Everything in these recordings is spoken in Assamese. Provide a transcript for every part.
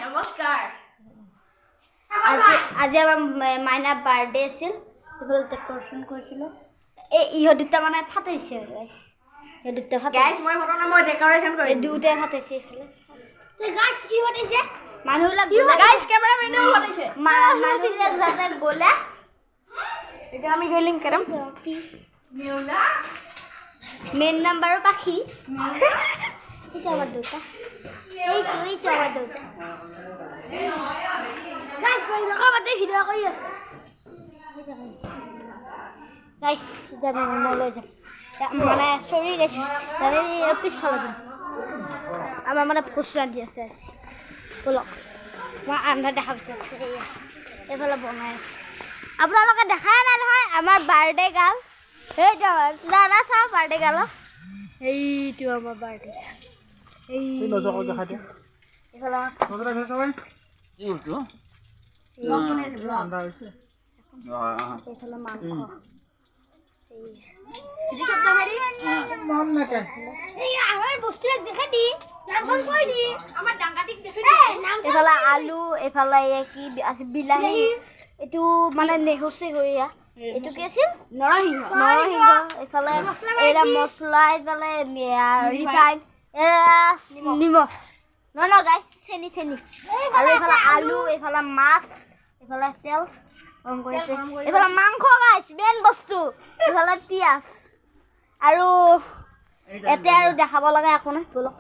নমস্কাৰ আজি আমাৰ মাইনা বাৰ্থডে আছিল ডেকৰেশ্যন কৰিছিলোঁ ইহঁত দুটা মানে ফাটাইছে গাইজ মই ঘটনা মই ডেকৰেশ্যন কৰিম দুটাই ফাটাইছে এইফালে গাইজ কি ফাটাইছে মানুহবিলাক গাইজ কেমেৰামেনেও ফাটাইছে মানুহবিলাক যাতে গ'লে এতিয়া আমি গেলিং কেৰম মেইন নাম্বাৰৰ পাখি এইটো আমাৰ দুটা এইটো আমাৰ দুটা গাইজ মই লগতে ভিডিঅ' কৰি আছে গাইজ জানো মই লৈ যাম মানে চৰি গাইছোঁ পিছফালে যাম আমাৰ মানে ভোজ ৰান্ধি আছে আজি ব'লক মই আন্ধা দেখা পাইছোঁ এইফালে বনাই আছে আপোনালোকে দেখাই নাই নহয় আমাৰ বাৰ্থডে গাল সেইটো দাদা চাওঁ বাৰ্থডে গালক এইটো আমাৰ বাৰ্থডে এইফালে মাংস এইফালে আলু এইফালে কি বিলাহী এইটো মানে নেহুচি কৰিয়া এইটো কি আছিল নৰসিংহ এইফালে এইয়া মছলা এইফালে ৰিফাইন নিমখ নহয় গাইজ চেনি আৰু এইফালে আলু এইফালে মাছ এইফালে তেল গৰম কৰিছে এইফালে মাংস গাইজ মেইন বস্তু এইফালে পিঁয়াজ আৰু এতিয়া আৰু দেখাব লগা একো নাই ব'লক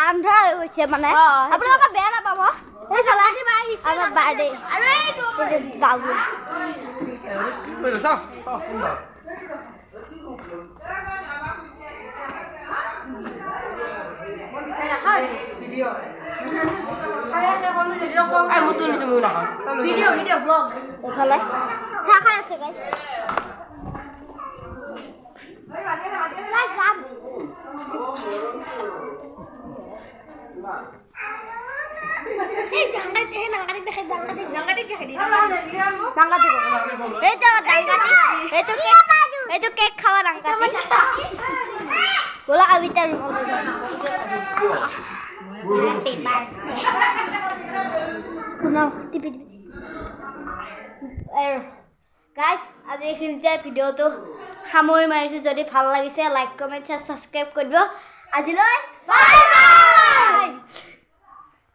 আন্ধাৰ হৈ গৈছে মানে আপোনালোকে বেয়া নাপাব এইফালে আমাৰ বাৰ্থডে গাঁও এইফালে চাহ খাই আছে গাইজ এইটো কেক খাওয়া ডাংকাটি ব'লা আমি তাৰ গাইজ আজি এইখিনিতে ভিডিঅ'টো সামৰি মাৰিছোঁ যদি ভাল লাগিছে লাইক কমেণ্ট ছাবস্ক্ৰাইব কৰিব আজিলৈ বাই বাই